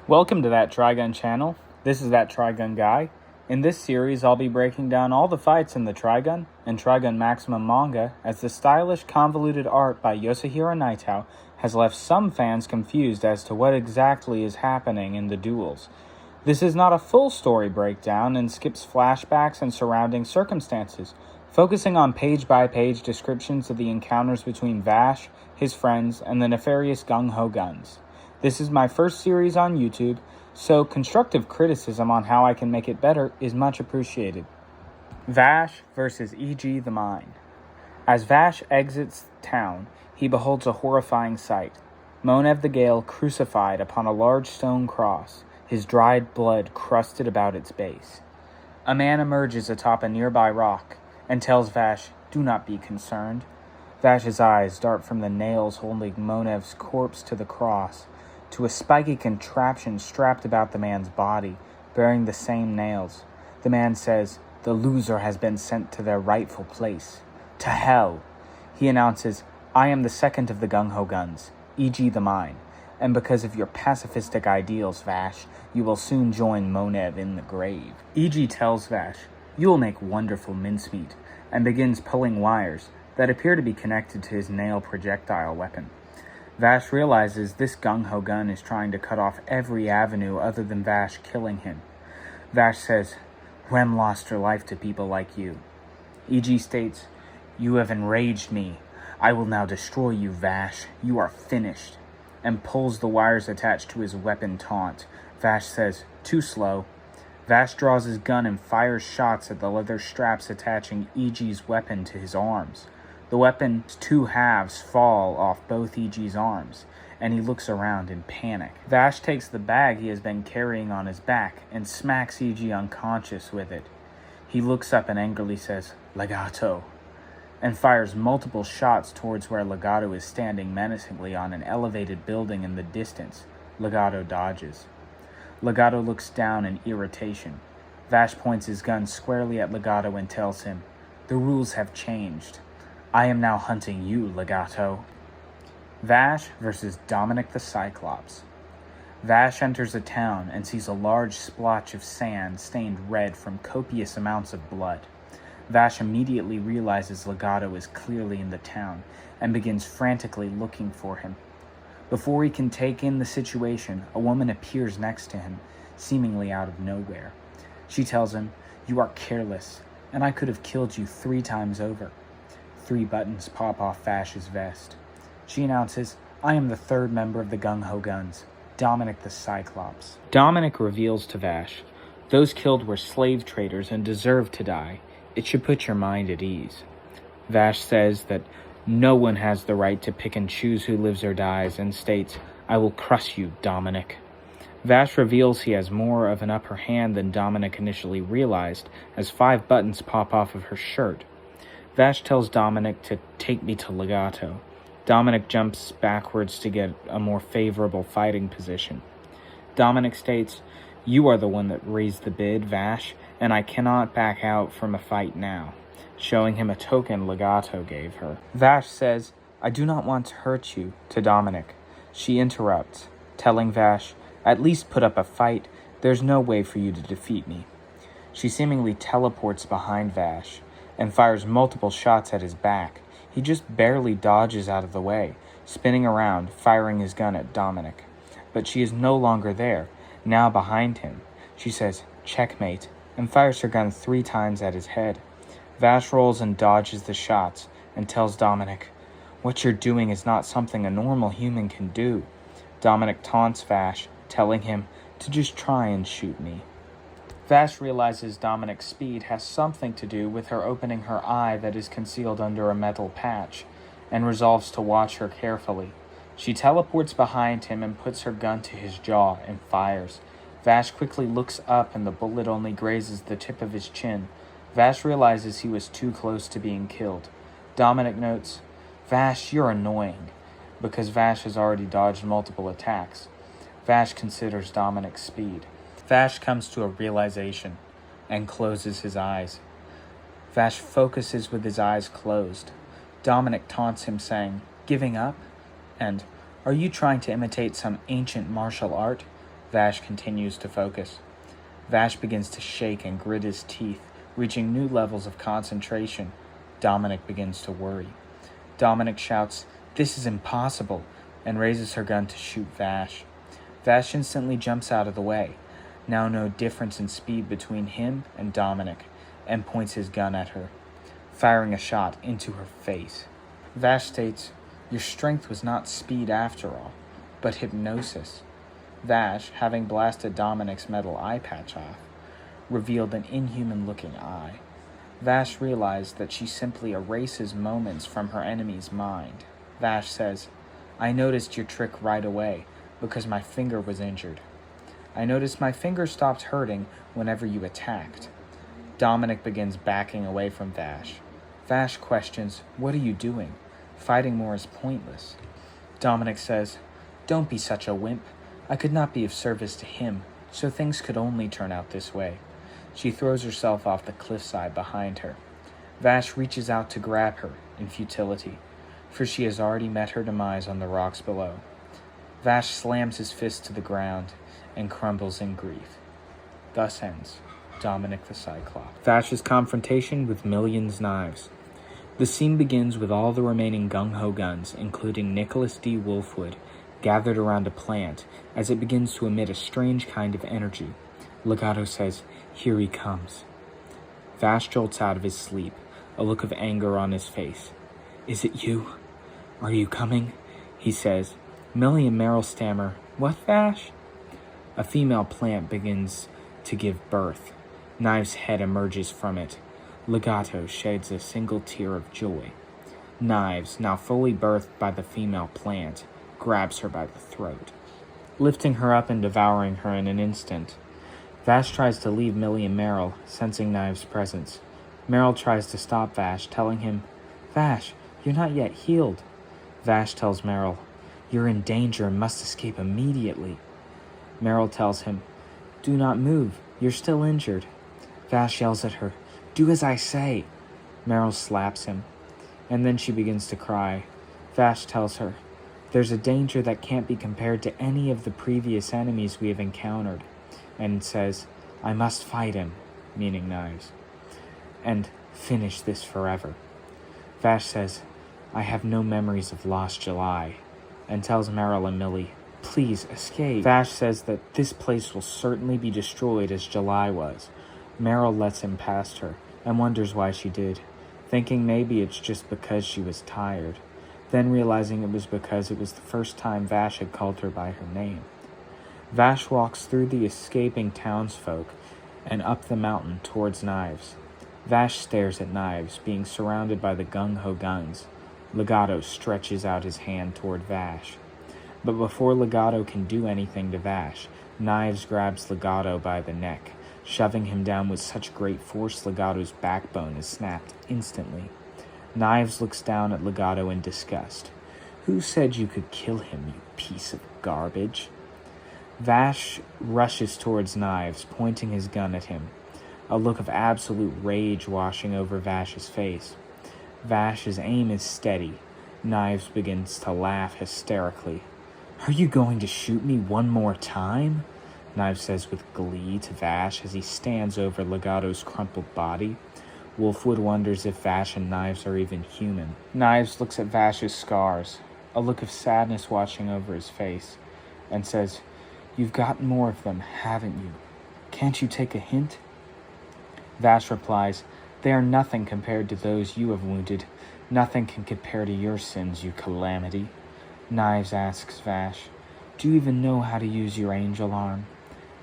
Welcome to that Trigun channel. This is that Trigun guy. In this series, I'll be breaking down all the fights in the Trigun and Trigun Maximum manga, as the stylish, convoluted art by Yosuhiro Naito has left some fans confused as to what exactly is happening in the duels. This is not a full story breakdown and skips flashbacks and surrounding circumstances, focusing on page-by-page descriptions of the encounters between Vash, his friends, and the nefarious gung-ho guns. This is my first series on YouTube, so constructive criticism on how I can make it better is much appreciated. Vash versus E.G. the Mine. As Vash exits town, he beholds a horrifying sight. Monev the Gale crucified upon a large stone cross, his dried blood crusted about its base. A man emerges atop a nearby rock and tells Vash, "Do not be concerned." Vash's eyes dart from the nails holding Monev's corpse to the cross, to a spiky contraption strapped about the man's body, bearing the same nails. The man says, "The loser has been sent to their rightful place. To hell." He announces, "I am the second of the gung-ho guns, E.G. the Mine, and because of your pacifistic ideals, Vash, you will soon join Monev in the grave." E.G. tells Vash, "You will make wonderful mincemeat," and begins pulling wires that appear to be connected to his nail projectile weapon. Vash realizes this gung-ho gun is trying to cut off every avenue other than Vash killing him. Vash says, "Rem lost her life to people like you." E.G. states, "You have enraged me. I will now destroy you, Vash. You are finished," and pulls the wires attached to his weapon taunt. Vash says, "Too slow." Vash draws his gun and fires shots at the leather straps attaching E.G.'s weapon to his arms. The weapon's two halves fall off both E.G.'s arms, and he looks around in panic. Vash takes the bag he has been carrying on his back and smacks E.G. unconscious with it. He looks up and angrily says, "Legato," and fires multiple shots towards where Legato is standing menacingly on an elevated building in the distance. Legato dodges. Legato looks down in irritation. Vash points his gun squarely at Legato and tells him, "The rules have changed. I am now hunting you, Legato." Vash versus Dominic the Cyclops. Vash enters a town and sees a large splotch of sand stained red from copious amounts of blood. Vash immediately realizes Legato is clearly in the town and begins frantically looking for him. Before he can take in the situation, a woman appears next to him, seemingly out of nowhere. She tells him, "You are careless, and I could have killed you 3 times over." 3 buttons pop off Vash's vest. She announces, "I am the 3rd member of the gung-ho guns, Dominic the Cyclops." Dominic reveals to Vash, "Those killed were slave traders and deserved to die. It should put your mind at ease." Vash says that no one has the right to pick and choose who lives or dies, and states, "I will crush you, Dominic." Vash reveals he has more of an upper hand than Dominic initially realized, as 5 buttons pop off of her shirt. Vash tells Dominic to take me to Legato. Dominic jumps backwards to get a more favorable fighting position. Dominic states, "You are the one that raised the bid, Vash, and I cannot back out from a fight now," showing him a token Legato gave her. Vash says, "I do not want to hurt you," to Dominic. She interrupts, telling Vash, "At least put up a fight. There's no way for you to defeat me." She seemingly teleports behind Vash and fires multiple shots at his back. He just barely dodges out of the way, spinning around, firing his gun at Dominic. But she is no longer there, now behind him. She says, "Checkmate," and fires her gun 3 times at his head. Vash rolls and dodges the shots and tells Dominic, "What you're doing is not something a normal human can do." Dominic taunts Vash, telling him to just try and shoot me. Vash realizes Dominic's speed has something to do with her opening her eye that is concealed under a metal patch, and resolves to watch her carefully. She teleports behind him and puts her gun to his jaw and fires. Vash quickly looks up and the bullet only grazes the tip of his chin. Vash realizes he was too close to being killed. Dominic notes, "Vash, you're annoying," because Vash has already dodged multiple attacks. Vash considers Dominic's speed. Vash comes to a realization and closes his eyes. Vash focuses with his eyes closed. Dominic taunts him, saying, "Giving up?" And, "Are you trying to imitate some ancient martial art?" Vash continues to focus. Vash begins to shake and grit his teeth, reaching new levels of concentration. Dominic begins to worry. Dominic shouts, "This is impossible," and raises her gun to shoot Vash. Vash instantly jumps out of the way, now no difference in speed between him and Dominic, and points his gun at her, firing a shot into her face. Vash states, "Your strength was not speed after all, but hypnosis." Vash, having blasted Dominic's metal eye patch off, revealed an inhuman-looking eye. Vash realized that she simply erases moments from her enemy's mind. Vash says, "I noticed your trick right away, because my finger was injured. I noticed my finger stopped hurting whenever you attacked." Dominic begins backing away from Vash. Vash questions, "What are you doing? Fighting more is pointless." Dominic says, "Don't be such a wimp. I could not be of service to him, so things could only turn out this way." She throws herself off the cliffside behind her. Vash reaches out to grab her in futility, for she has already met her demise on the rocks below. Vash slams his fist to the ground and crumbles in grief. Thus ends Dominic the Cyclops. Vash's confrontation with Million's knives. The scene begins with all the remaining gung-ho guns, including Nicholas D. Wolfwood, gathered around a plant as it begins to emit a strange kind of energy. Legato says, "Here he comes." Vash jolts out of his sleep, a look of anger on his face. "Is it you? Are you coming?" he says. Millie and Meryl stammer, "What, Vash?" A female plant begins to give birth. Knives' head emerges from it. Legato sheds a single tear of joy. Knives, now fully birthed by the female plant, grabs her by the throat, lifting her up and devouring her in an instant. Vash tries to leave Millie and Meryl, sensing Knives' presence. Meryl tries to stop Vash, telling him, "Vash, you're not yet healed." Vash tells Meryl, "You're in danger and must escape immediately." Meryl tells him, "Do not move, you're still injured." Vash yells at her, "Do as I say." Meryl slaps him, and then she begins to cry. Vash tells her, "There's a danger that can't be compared to any of the previous enemies we have encountered," and says, "I must fight him," meaning Knives, "and finish this forever." Vash says, "I have no memories of lost July," and tells Meryl and Millie, "Please escape." Vash says that this place will certainly be destroyed as July was. Meryl lets him past her and wonders why she did, thinking maybe it's just because she was tired, then realizing it was because it was the first time Vash had called her by her name. Vash walks through the escaping townsfolk and up the mountain towards Knives. Vash stares at Knives, being surrounded by the gung-ho guns. Legato stretches out his hand toward Vash. But before Legato can do anything to Vash, Knives grabs Legato by the neck, shoving him down with such great force Legato's backbone is snapped instantly. Knives looks down at Legato in disgust. "Who said you could kill him, you piece of garbage?" Vash rushes towards Knives, pointing his gun at him, a look of absolute rage washing over Vash's face. Vash's aim is steady. Knives begins to laugh hysterically. "Are you going to shoot me one more time?" Knives says with glee to Vash as he stands over Legato's crumpled body. Wolfwood wonders if Vash and Knives are even human. Knives looks at Vash's scars, a look of sadness washing over his face, and says, "You've gotten more of them, haven't you? Can't you take a hint?" Vash replies, "They are nothing compared to those you have wounded. Nothing can compare to your sins, you calamity." Knives asks Vash, "Do you even know how to use your angel arm?"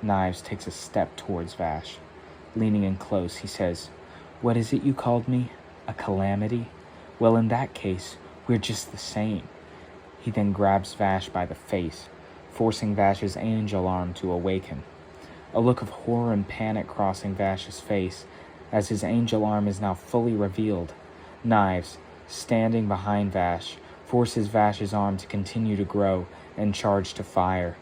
Knives takes a step towards Vash. Leaning in close, he says, "What is it you called me? A calamity? Well, in that case, we're just the same." He then grabs Vash by the face, forcing Vash's angel arm to awaken. A look of horror and panic crossing Vash's face as his angel arm is now fully revealed. Knives, standing behind Vash, forces Vash's arm to continue to grow and charge to fire.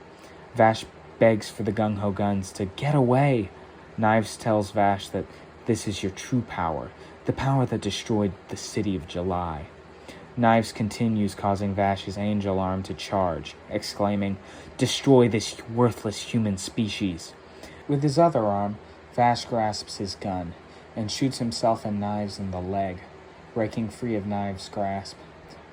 Vash begs for the gung-ho guns to get away. Knives tells Vash that this is your true power, the power that destroyed the city of July. Knives continues, causing Vash's angel arm to charge, exclaiming, "Destroy this worthless human species!" With his other arm, Vash grasps his gun and shoots himself and Knives in the leg, breaking free of Knives' grasp.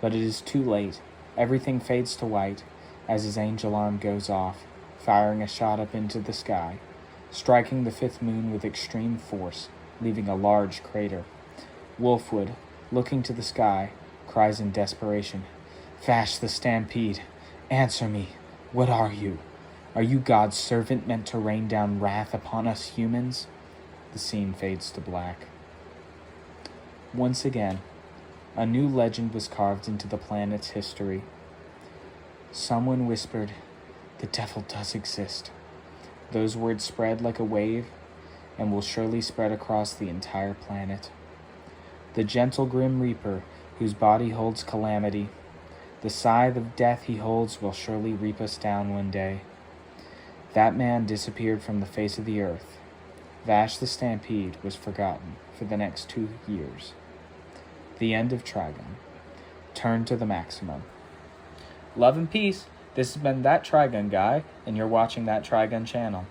But it is too late. Everything fades to white as his angel arm goes off, firing a shot up into the sky, striking the fifth moon with extreme force, leaving a large crater. Wolfwood, looking to the sky, cries in desperation, "Vash the Stampede, answer me. What are you? Are you God's servant meant to rain down wrath upon us humans?" The scene fades to black. Once again, a new legend was carved into the planet's history. Someone whispered, "The devil does exist." Those words spread like a wave and will surely spread across the entire planet. The gentle Grim Reaper, whose body holds calamity, the scythe of death he holds will surely reap us down one day. That man disappeared from the face of the earth. Vash the Stampede was forgotten for the next 2 years. The end of Trigun. Turn to the maximum. Love and peace. This has been That Trigun Guy, and you're watching That Trigun channel.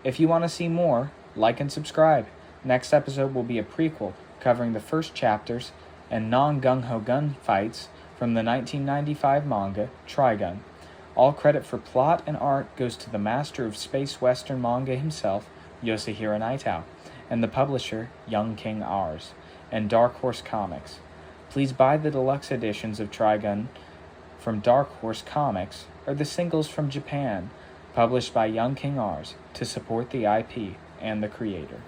If you want to see more, like and subscribe. Next episode will be a prequel covering the first chapters and non-gung-ho gun fights from the 1995 manga, Trigun. All credit for plot and art goes to the master of space western manga himself, Yoshihiro Naito, and the publisher, Young King Rs, and Dark Horse Comics. Please buy the deluxe editions of Trigun from Dark Horse Comics or the singles from Japan, published by Young King Rs, to support the IP and the creator.